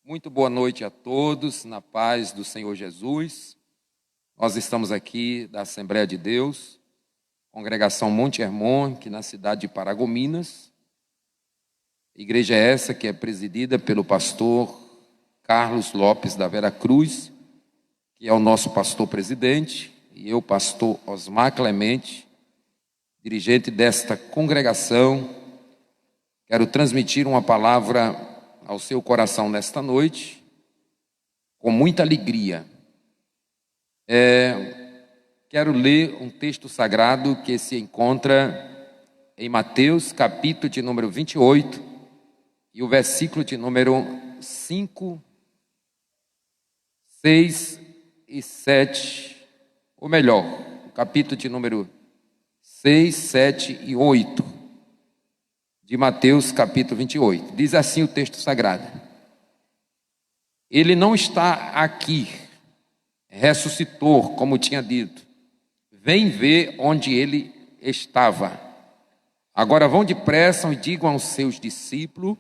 Muito boa noite a todos, na paz do Senhor Jesus. Nós estamos aqui da Assembleia de Deus, Congregação Monte Hermon, aqui na cidade de Paragominas. Igreja essa que é presidida pelo pastor Carlos Lopes da Vera Cruz, que é o nosso pastor presidente, e eu, pastor Osmar Clemente, dirigente desta congregação. Quero transmitir uma palavra ao seu coração nesta noite, com muita alegria. Quero ler um texto sagrado que se encontra em Mateus, capítulo de número 28, e o versículo de número 5, 6 e 7, ou melhor, o capítulo de número 6, 7 e 8, de Mateus, capítulo 28. Diz assim o texto sagrado: Ele não está aqui, ressuscitou, como tinha dito. Vem ver onde ele estava. Agora vão depressa e digam aos seus discípulos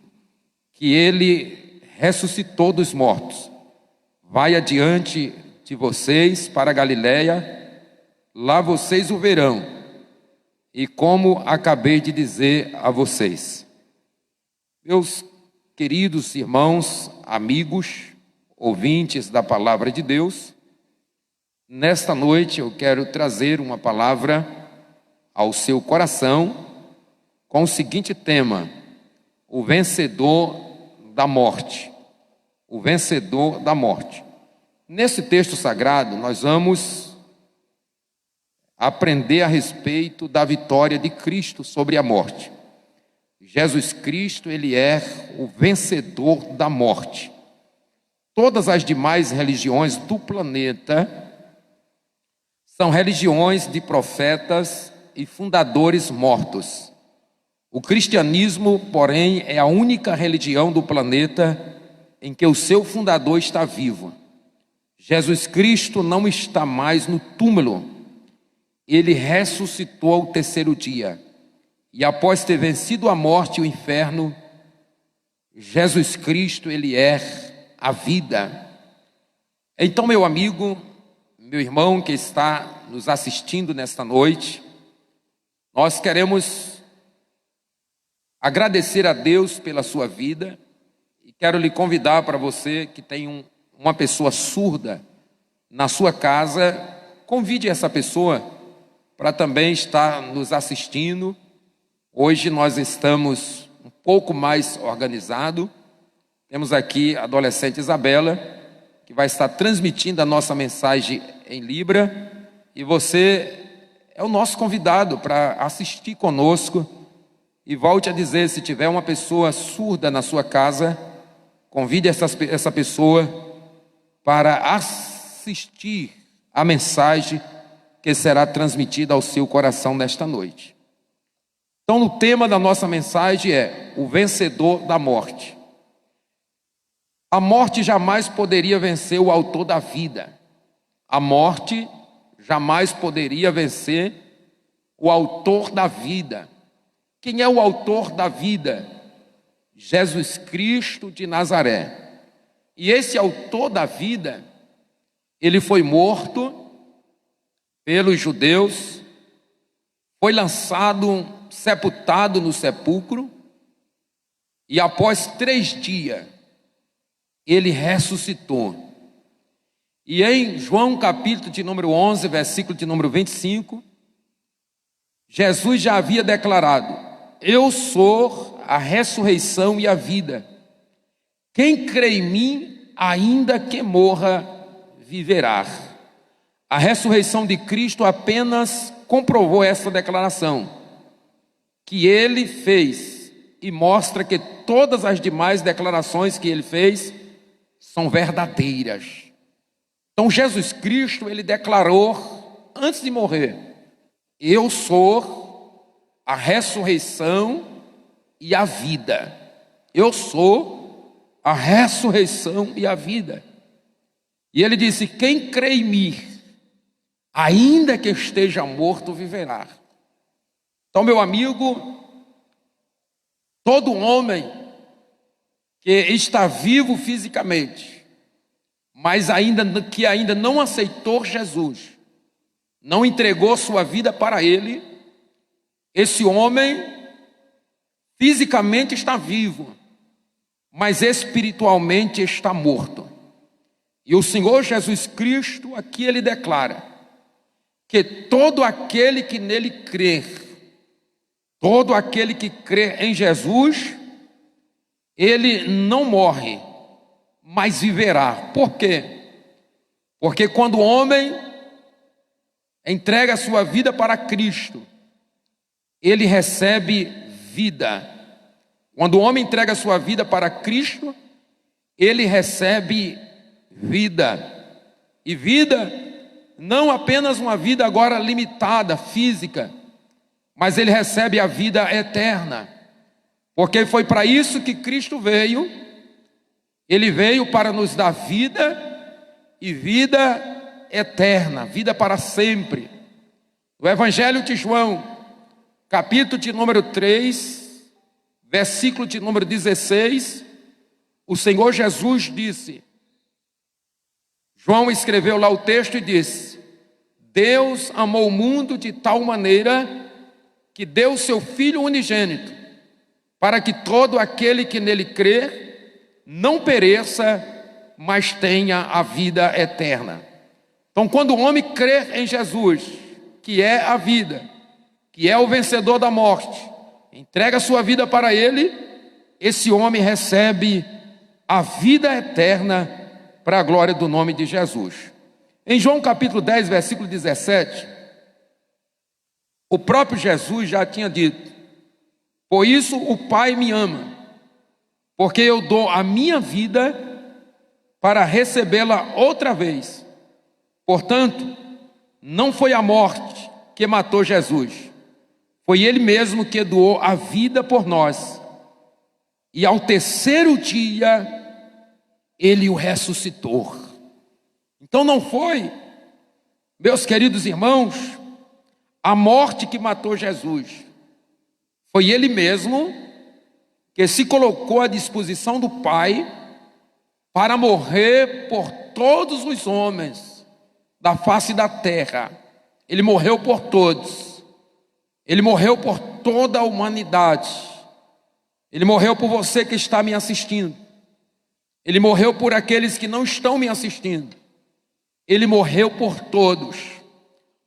que ele ressuscitou dos mortos. Vai adiante de vocês para a Galiléia, lá vocês o verão. E como acabei de dizer a vocês. Meus queridos irmãos, amigos, ouvintes da palavra de Deus, nesta noite eu quero trazer uma palavra ao seu coração com o seguinte tema: o vencedor da morte. O vencedor da morte. Nesse texto sagrado nós vamos aprender a respeito da vitória de Cristo sobre a morte. Jesus Cristo, ele é o vencedor da morte. Todas as demais religiões do planeta são religiões de profetas e fundadores mortos. O cristianismo, porém, é a única religião do planeta em que o seu fundador está vivo. Jesus Cristo não está mais no túmulo. Ele ressuscitou ao terceiro dia. E após ter vencido a morte e o inferno, Jesus Cristo, ele é a vida. Então, meu amigo, meu irmão que está nos assistindo nesta noite, nós queremos agradecer a Deus pela sua vida. E quero lhe convidar, para você que tem uma pessoa surda na sua casa, convide essa pessoa para também estar nos assistindo. Hoje nós estamos um pouco mais organizados. Temos aqui a adolescente Isabela, que vai estar transmitindo a nossa mensagem em Libra. E você é o nosso convidado para assistir conosco. E volte a dizer, se tiver uma pessoa surda na sua casa, convide essa pessoa para assistir a mensagem que será transmitida ao seu coração nesta noite. Então, o tema da nossa mensagem é o vencedor da morte. A morte jamais poderia vencer o autor da vida. A morte jamais poderia vencer o autor da vida. Quem é o autor da vida? Jesus Cristo de Nazaré. E esse autor da vida, ele foi morto pelos judeus, foi lançado, sepultado no sepulcro, e após 3 dias, ele ressuscitou. E em João capítulo de número 11, versículo de número 25, Jesus já havia declarado: eu sou a ressurreição e a vida. Quem crê em mim, ainda que morra, viverá. A ressurreição de Cristo apenas comprovou essa declaração que ele fez e mostra que todas as demais declarações que ele fez são verdadeiras. Então Jesus Cristo, ele declarou antes de morrer: eu sou a ressurreição e a vida. Eu sou a ressurreição e a vida. E ele disse: quem crê em mim, ainda que esteja morto, viverá. Então, meu amigo, todo homem que está vivo fisicamente, mas que ainda não aceitou Jesus, não entregou sua vida para Ele, esse homem fisicamente está vivo, mas espiritualmente está morto. E o Senhor Jesus Cristo, aqui Ele declara que todo aquele que nele crer, todo aquele que crê em Jesus, ele não morre, mas viverá. Por quê? Porque quando o homem entrega a sua vida para Cristo, ele recebe vida. Quando o homem entrega a sua vida para Cristo, ele recebe vida. E vida, não apenas uma vida agora limitada, física, mas ele recebe a vida eterna. Porque foi para isso que Cristo veio. Ele veio para nos dar vida e vida eterna, vida para sempre. No Evangelho de João, capítulo de número 3, versículo de número 16, o Senhor Jesus disse, João escreveu lá o texto e disse: Deus amou o mundo de tal maneira que deu o seu Filho unigênito, para que todo aquele que nele crê não pereça, mas tenha a vida eterna. Então, quando o homem crê em Jesus, que é a vida, que é o vencedor da morte, entrega a sua vida para Ele, esse homem recebe a vida eterna para a glória do nome de Jesus. Em João capítulo 10, versículo 17, o próprio Jesus já tinha dito: por isso o Pai me ama, porque eu dou a minha vida para recebê-la outra vez. Portanto, não foi a morte que matou Jesus, foi Ele mesmo que doou a vida por nós. E ao terceiro dia, Ele o ressuscitou. Então não foi, meus queridos irmãos, a morte que matou Jesus. Foi Ele mesmo que se colocou à disposição do Pai para morrer por todos os homens da face da terra. Ele morreu por todos. Ele morreu por toda a humanidade. Ele morreu por você que está me assistindo. Ele morreu por aqueles que não estão me assistindo. Ele morreu por todos,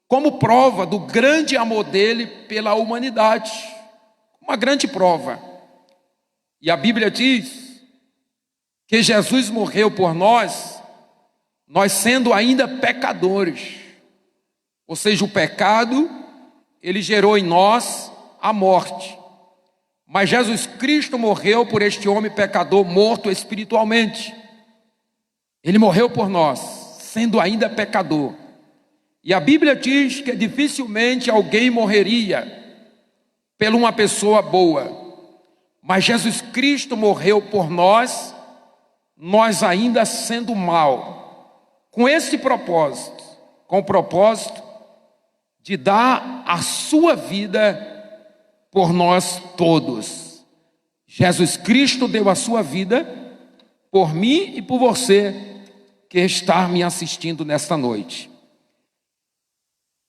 como prova do grande amor dele pela humanidade. Uma grande prova. E a Bíblia diz que Jesus morreu por nós, nós sendo ainda pecadores. Ou seja, o pecado, ele gerou em nós a morte. Mas Jesus Cristo morreu por este homem pecador, morto espiritualmente. Ele morreu por nós, sendo ainda pecador. E a Bíblia diz que dificilmente alguém morreria por uma pessoa boa. Mas Jesus Cristo morreu por nós, nós ainda sendo mal. Com esse propósito, com o propósito de dar a sua vida por nós todos. Jesus Cristo deu a sua vida por mim e por você que está me assistindo nesta noite.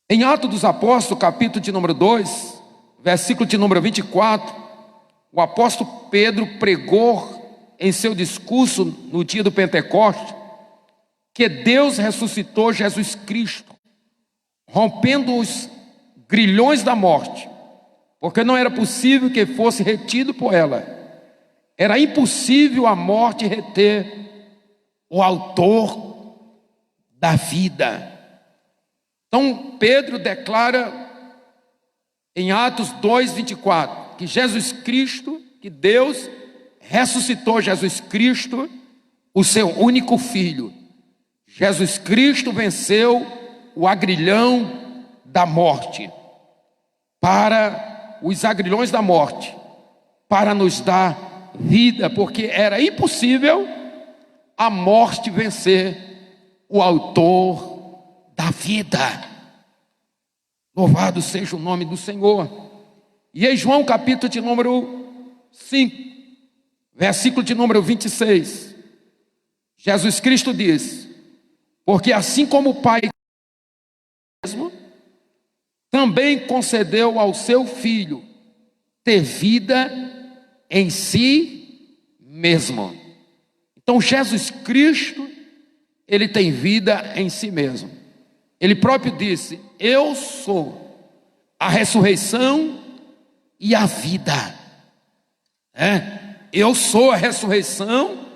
Em Atos dos Apóstolos, capítulo de número 2, versículo de número 24, o apóstolo Pedro pregou em seu discurso no dia do Pentecoste que Deus ressuscitou Jesus Cristo, rompendo os grilhões da morte, porque não era possível que fosse retido por ela. Era impossível a morte reter o autor da vida. Então Pedro declara em Atos 2:24 que Jesus Cristo, que Deus ressuscitou Jesus Cristo, o seu único filho. Jesus Cristo venceu o agrilhão da morte, para os agrilhões da morte, para nos dar vida, porque era impossível a morte vencer o autor da vida. Louvado seja o nome do Senhor. E em João capítulo de número 5, versículo de número 26. Jesus Cristo diz: porque assim como o Pai mesmo, também concedeu ao seu Filho ter vida em si mesmo. Então Jesus Cristo, ele tem vida em si mesmo. Ele próprio disse: eu sou a ressurreição e a vida. Eu sou a ressurreição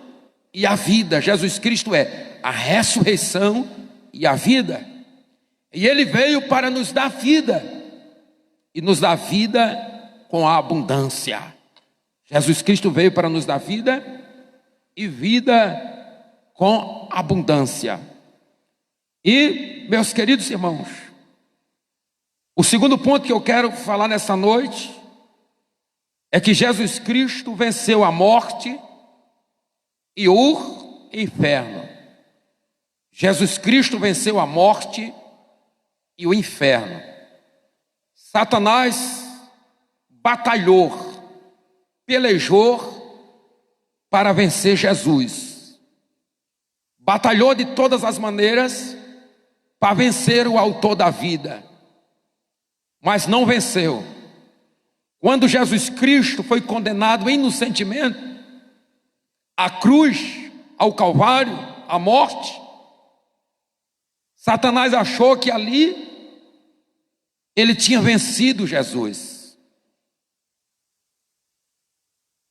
e a vida. Jesus Cristo é a ressurreição e a vida. E ele veio para nos dar vida, e nos dar vida com a abundância. Jesus Cristo veio para nos dar vida e vida com abundância. E, meus queridos irmãos, o segundo ponto que eu quero falar nessa noite é que Jesus Cristo venceu a morte e o inferno. Jesus Cristo venceu a morte e o inferno. Satanás batalhou, pelejou para vencer Jesus. Batalhou de todas as maneiras para vencer o autor da vida, mas não venceu. Quando Jesus Cristo foi condenado inocentemente à cruz, ao Calvário, à morte, Satanás achou que ali ele tinha vencido Jesus.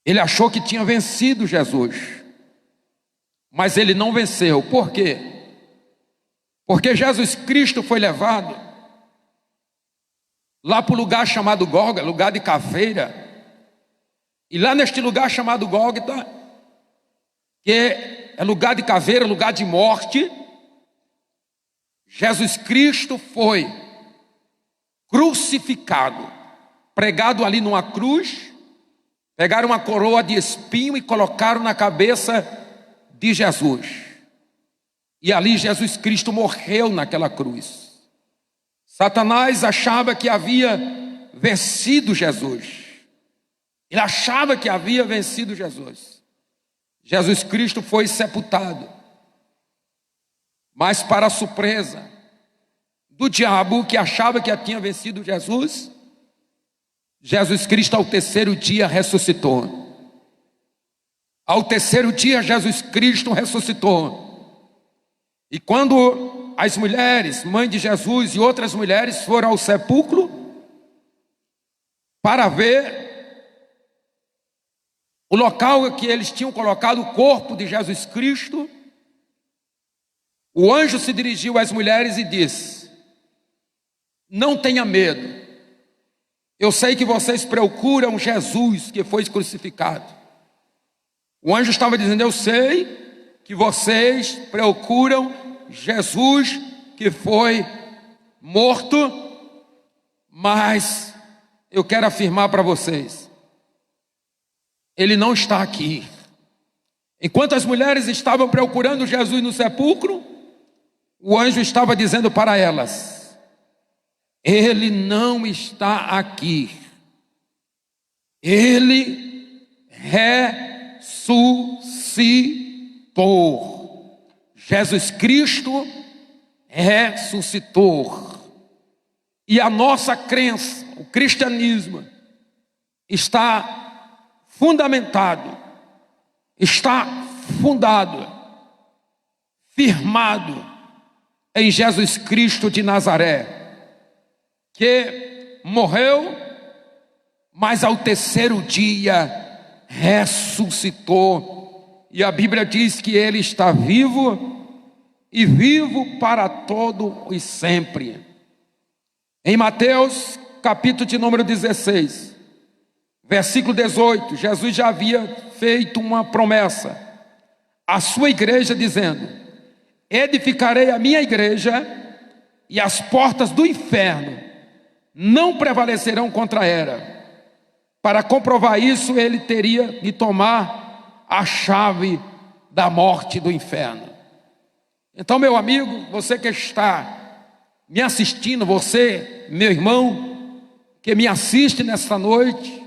Ele achou que tinha vencido Jesus, mas ele não venceu. Por quê? Porque Jesus Cristo foi levado lá para o lugar chamado Gólgota, lugar de caveira. E lá neste lugar chamado Gólgota, que é lugar de caveira, lugar de morte, Jesus Cristo foi crucificado, pregado ali numa cruz. Pegaram uma coroa de espinho e colocaram na cabeça de Jesus. E ali Jesus Cristo morreu naquela cruz. Satanás achava que havia vencido Jesus. Ele achava que havia vencido Jesus. Jesus Cristo foi sepultado. Mas para a surpresa do diabo, que achava que tinha vencido Jesus, Jesus Cristo ao terceiro dia ressuscitou. Ao terceiro dia Jesus Cristo ressuscitou. E quando as mulheres, mãe de Jesus e outras mulheres foram ao sepulcro para ver o local que eles tinham colocado o corpo de Jesus Cristo, o anjo se dirigiu às mulheres e disse: não tenha medo. Eu sei que vocês procuram Jesus que foi crucificado. O anjo estava dizendo: eu sei que vocês procuram Jesus que foi morto, mas eu quero afirmar para vocês, ele não está aqui. Enquanto as mulheres estavam procurando Jesus no sepulcro, o anjo estava dizendo para elas: ele não está aqui. Ele ressuscitou. Jesus Cristo ressuscitou. E a nossa crença, o cristianismo, está fundamentado, está fundado, firmado em Jesus Cristo de Nazaré, que morreu, mas ao terceiro dia ressuscitou. E a Bíblia diz que ele está vivo e vivo para todo e sempre. Em Mateus capítulo de número 16, versículo 18, Jesus já havia feito uma promessa à sua igreja dizendo: edificarei a minha igreja e as portas do inferno não prevalecerão contra ela. Para comprovar isso, ele teria de tomar a chave da morte e do inferno. Então, meu amigo, você que está me assistindo, você, meu irmão, que me assiste nesta noite,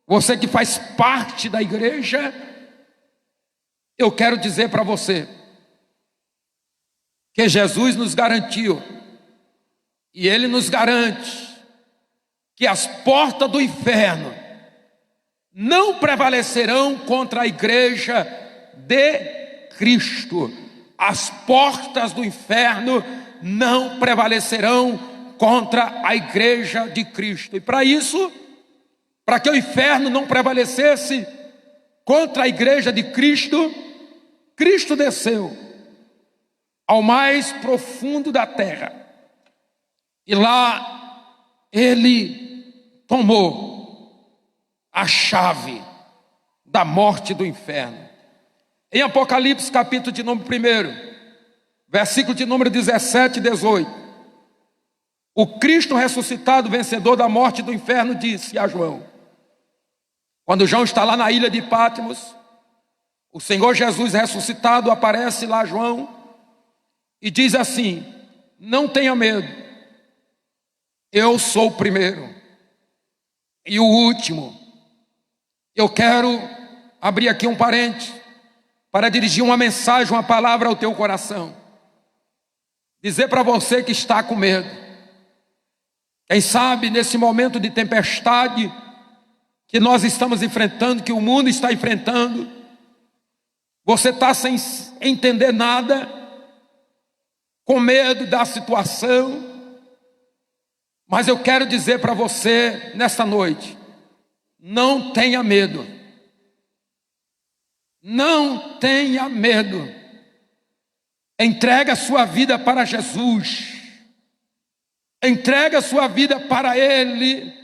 você que faz parte da igreja, eu quero dizer para você que Jesus nos garantiu, e Ele nos garante, que as portas do inferno não prevalecerão contra a igreja de Cristo. As portas do inferno não prevalecerão contra a igreja de Cristo. E para isso, para que o inferno não prevalecesse contra a igreja de Cristo, Cristo desceu ao mais profundo da terra. E lá Ele tomou a chave da morte do inferno. Em Apocalipse, capítulo de número 1, versículo de número 17 e 18, o Cristo ressuscitado, vencedor da morte do inferno, disse a João, quando João está lá na ilha de Patmos, o Senhor Jesus ressuscitado aparece lá a João e diz assim: não tenha medo, eu sou o primeiro e o último. Eu quero abrir aqui um parênteses para dirigir uma mensagem, uma palavra ao teu coração. Dizer para você que está com medo, quem sabe nesse momento de tempestade que nós estamos enfrentando, que o mundo está enfrentando, você está sem entender nada, com medo da situação, mas eu quero dizer para você nesta noite, não tenha medo, não tenha medo, entrega a sua vida para Jesus, entrega a sua vida para Ele,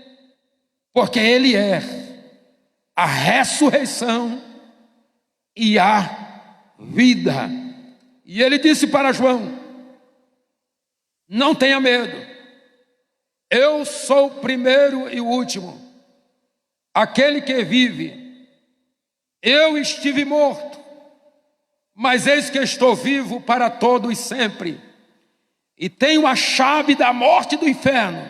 porque Ele é a ressurreição e a vida. E Ele disse para João, não tenha medo, eu sou o primeiro e o último, aquele que vive. Eu estive morto, mas eis que estou vivo para todo e sempre, e tenho a chave da morte e do inferno.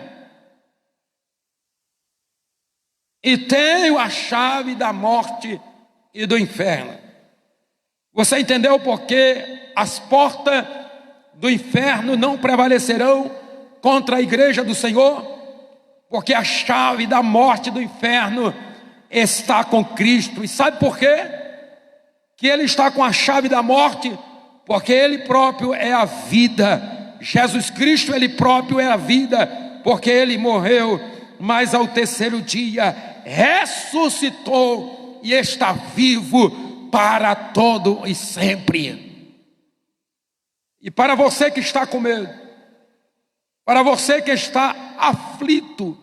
E tenho a chave da morte e do inferno. Você entendeu porque as portas do inferno não prevalecerão contra a igreja do Senhor? Porque a chave da morte e do inferno está com Cristo. E sabe por quê? Que Ele está com a chave da morte? Porque Ele próprio é a vida. Jesus Cristo, Ele próprio é a vida, porque Ele morreu, mas ao terceiro dia ressuscitou e está vivo para todo e sempre. E para você que está com medo, para você que está aflito,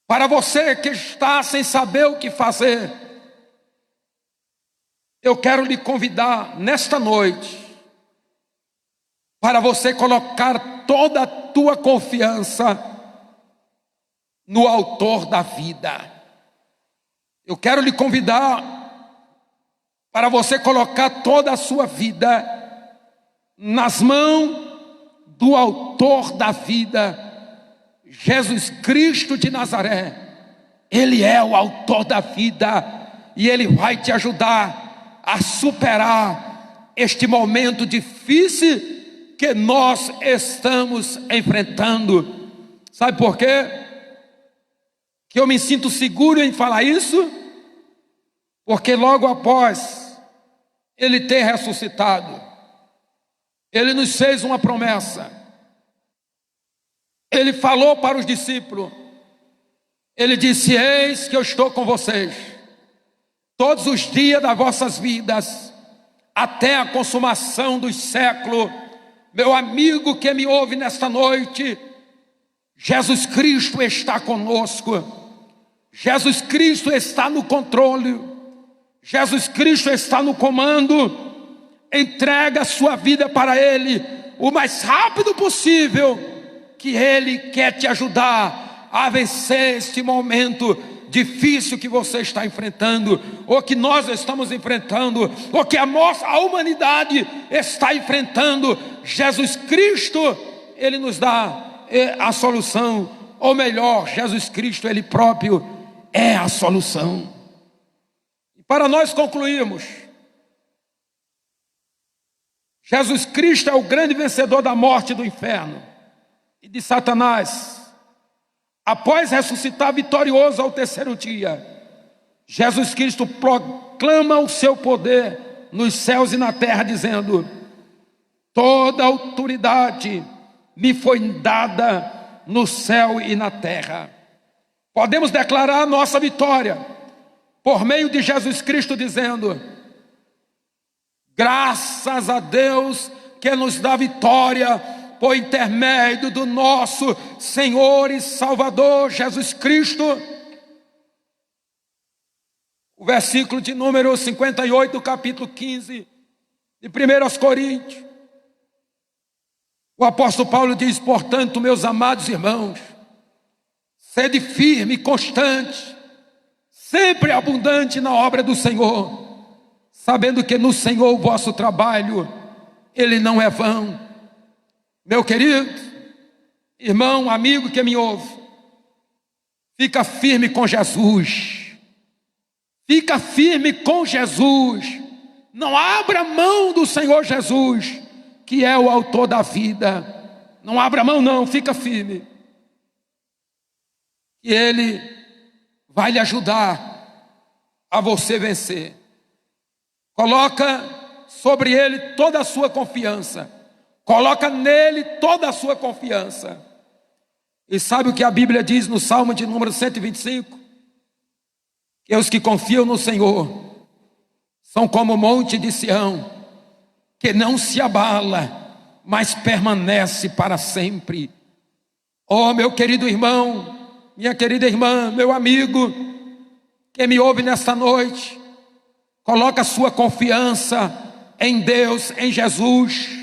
para você que está sem saber o que fazer, eu quero lhe convidar nesta noite para você colocar toda a tua confiança no autor da vida. Eu quero lhe convidar para você colocar toda a sua vida nas mãos do autor da vida, Jesus Cristo de Nazaré. Ele é o autor da vida e Ele vai te ajudar a superar este momento difícil que nós estamos enfrentando. Sabe por quê? Que eu me sinto seguro em falar isso? Porque logo após Ele ter ressuscitado, Ele nos fez uma promessa. Ele falou para os discípulos, Ele disse: eis que eu estou com vocês todos os dias das vossas vidas, até a consumação dos séculos. Meu amigo que me ouve nesta noite, Jesus Cristo está conosco. Jesus Cristo está no controle. Jesus Cristo está no comando. Entrega a sua vida para Ele o mais rápido possível, que Ele quer te ajudar a vencer este momento difícil que você está enfrentando, ou que nós estamos enfrentando, ou que a humanidade está enfrentando. Jesus Cristo, Ele nos dá a solução, ou melhor, Jesus Cristo, Ele próprio é a solução. E para nós concluirmos, Jesus Cristo é o grande vencedor da morte e do inferno e de Satanás. Após ressuscitar vitorioso ao terceiro dia, Jesus Cristo proclama o seu poder nos céus e na terra, dizendo: toda autoridade me foi dada no céu e na terra. Podemos declarar nossa vitória por meio de Jesus Cristo, dizendo: graças a Deus que nos dá vitória por intermédio do nosso Senhor e Salvador Jesus Cristo. O versículo de número 58 do capítulo 15 de 1 Coríntios. O apóstolo Paulo diz: portanto, meus amados irmãos, sede firme e constante, sempre abundante na obra do Senhor, sabendo que no Senhor o vosso trabalho, ele não é vão. Meu querido irmão, amigo que me ouve, fica firme com Jesus. Fica firme com Jesus. Não abra mão do Senhor Jesus, que é o autor da vida. Não abra mão não, fica firme. E Ele vai lhe ajudar a você vencer. Coloca sobre Ele toda a sua confiança. Coloca nele toda a sua confiança. E sabe o que a Bíblia diz no Salmo de número 125? Que os que confiam no Senhor são como o monte de Sião, que não se abala, mas permanece para sempre. Oh, meu querido irmão, minha querida irmã, meu amigo, que me ouve nesta noite, coloca a sua confiança em Deus, em Jesus,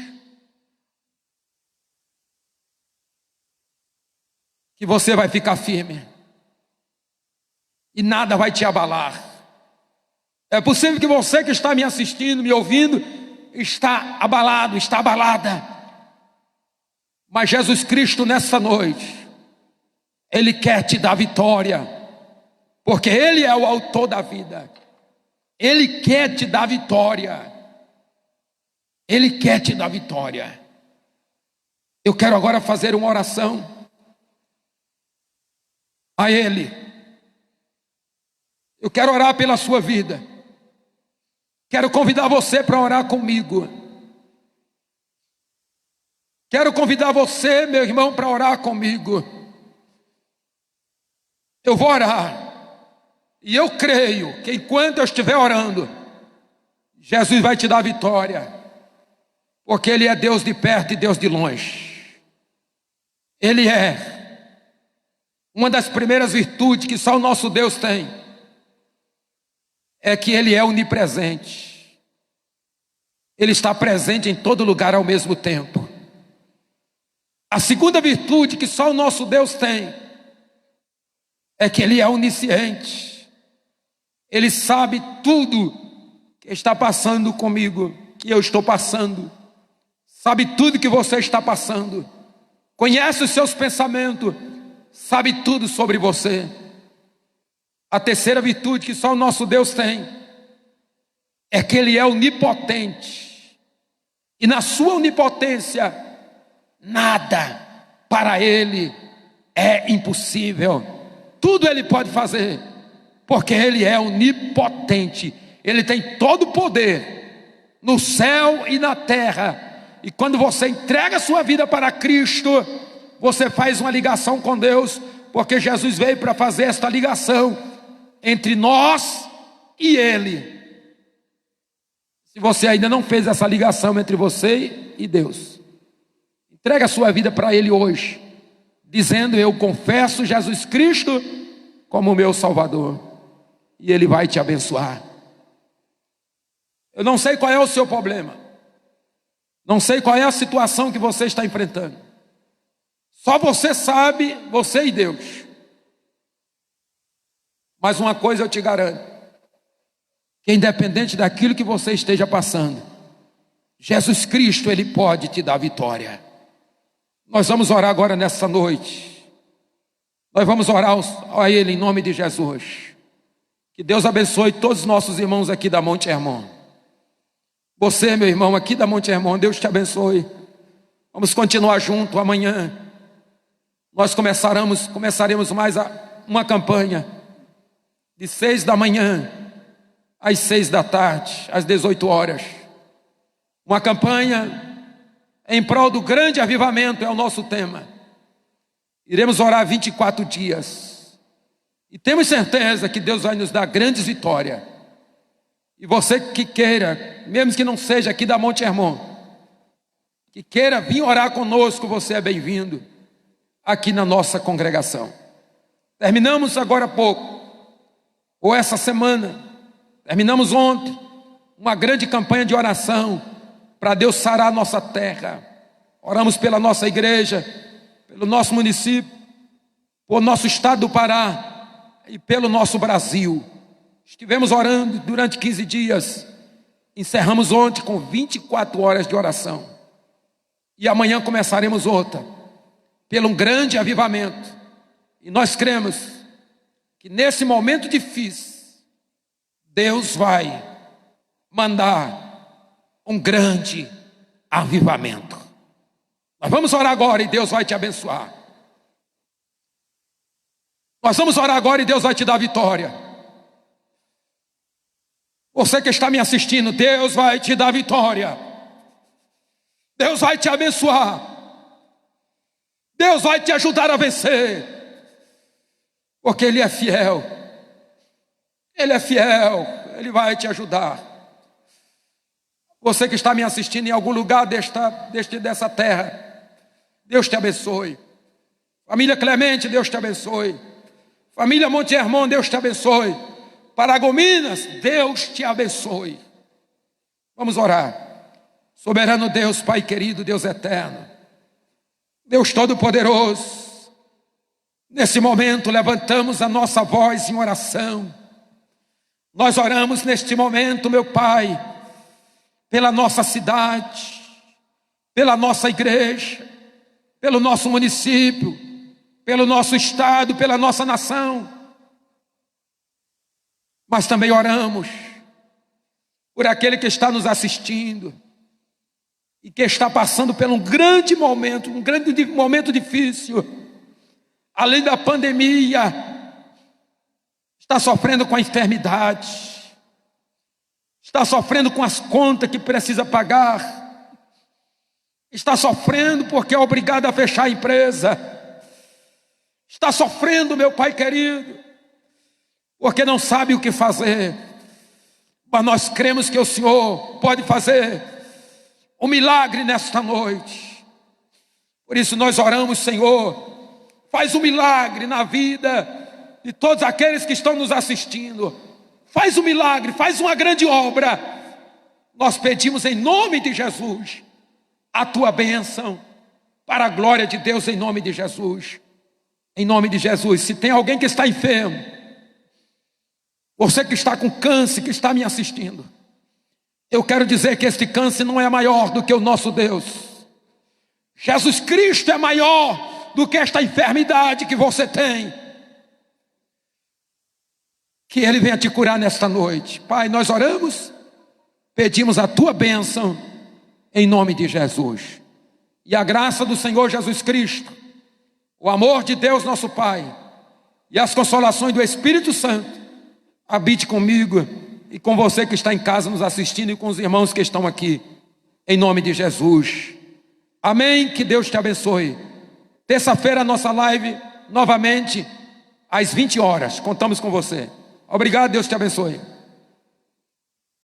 que você vai ficar firme e nada vai te abalar. É possível que você que está me assistindo, me ouvindo, está abalado, está abalada. Mas Jesus Cristo nessa noite, Ele quer te dar vitória, porque Ele é o autor da vida. Ele quer te dar vitória. Ele quer te dar vitória. Eu quero agora fazer uma oração a Ele. Eu quero orar pela sua vida. Quero convidar você para orar comigo. Quero convidar você, meu irmão, para orar comigo. Eu vou orar. E eu creio que enquanto eu estiver orando, Jesus vai te dar vitória. Porque Ele é Deus de perto e Deus de longe. Ele é uma das primeiras virtudes que só o nosso Deus tem. É que Ele é onipresente. Ele está presente em todo lugar ao mesmo tempo. A segunda virtude que só o nosso Deus tem é que Ele é onisciente. Ele sabe tudo que está passando comigo, que eu estou passando. Sabe tudo que você está passando. Conhece os seus pensamentos. Sabe tudo sobre você. A terceira virtude que só o nosso Deus tem é que Ele é onipotente. E na sua onipotência, nada para Ele é impossível. Tudo Ele pode fazer, porque Ele é onipotente. Ele tem todo o poder no céu e na terra. E quando você entrega a sua vida para Cristo, você faz uma ligação com Deus, porque Jesus veio para fazer esta ligação entre nós e Ele. Se você ainda não fez essa ligação entre você e Deus, entrega a sua vida para Ele hoje, dizendo: eu confesso Jesus Cristo como meu Salvador, e Ele vai te abençoar. Eu não sei qual é o seu problema, não sei qual é a situação que você está enfrentando. Só você sabe, você e Deus. Mas uma coisa eu te garanto, que independente daquilo que você esteja passando, Jesus Cristo, Ele pode te dar vitória. Nós vamos orar agora nessa noite. Nós vamos orar a Ele em nome de Jesus. Que Deus abençoe todos os nossos irmãos aqui da Monte Hermon. Você, meu irmão, aqui da Monte Hermon, Deus te abençoe. Vamos continuar junto amanhã. Nós começaremos mais uma campanha de 6 da manhã às 6 da tarde, às 18 horas. Uma campanha em prol do grande avivamento é o nosso tema. Iremos orar 24 dias. E temos certeza que Deus vai nos dar grandes vitórias. E você que queira, mesmo que não seja aqui da Monte Hermon, que queira vir orar conosco, você é bem-vindo aqui na nossa congregação. Terminamos agora há pouco, ou essa semana, terminamos ontem, uma grande campanha de oração para Deus sarar a nossa terra. Oramos pela nossa igreja, pelo nosso município, pelo nosso estado do Pará e pelo nosso Brasil. Estivemos orando durante 15 dias, encerramos ontem com 24 horas de oração. E amanhã começaremos outra, pelo um grande avivamento. E nós cremos que nesse momento difícil, Deus vai mandar um grande avivamento. Nós vamos orar agora e Deus vai te abençoar. Nós vamos orar agora e Deus vai te dar vitória. Você que está me assistindo, Deus vai te dar vitória. Deus vai te abençoar. Deus vai te ajudar a vencer. Porque Ele é fiel. Ele é fiel. Ele vai te ajudar. Você que está me assistindo em algum lugar dessa terra, Deus te abençoe. Família Clemente, Deus te abençoe. Família Monte Hermon, Deus te abençoe. Paragominas, Deus te abençoe. Vamos orar. Soberano Deus, Pai querido, Deus eterno, Deus todo-poderoso, nesse momento levantamos a nossa voz em oração. Nós oramos neste momento, meu Pai, pela nossa cidade, pela nossa igreja, pelo nosso município, pelo nosso estado, pela nossa nação. Mas também oramos por aquele que está nos assistindo e que está passando por um grande momento difícil, além da pandemia, está sofrendo com a enfermidade, está sofrendo com as contas que precisa pagar, está sofrendo porque é obrigado a fechar a empresa, está sofrendo, meu Pai querido, porque não sabe o que fazer. Mas nós cremos que o Senhor pode fazer um milagre nesta noite. Por isso nós oramos, Senhor, faz um milagre na vida de todos aqueles que estão nos assistindo. Faz um milagre, faz uma grande obra. Nós pedimos em nome de Jesus a tua bênção para a glória de Deus, em nome de Jesus. Em nome de Jesus. Se tem alguém que está enfermo, você que está com câncer, que está me assistindo, eu quero dizer que este câncer não é maior do que o nosso Deus. Jesus Cristo é maior do que esta enfermidade que você tem. Que Ele venha te curar nesta noite. Pai, nós oramos, pedimos a tua bênção em nome de Jesus. E a graça do Senhor Jesus Cristo, o amor de Deus nosso Pai e as consolações do Espírito Santo habite comigo e com você que está em casa nos assistindo e com os irmãos que estão aqui, em nome de Jesus. Amém, que Deus te abençoe. Terça-feira nossa live, novamente, às 20 horas, contamos com você. Obrigado, Deus te abençoe.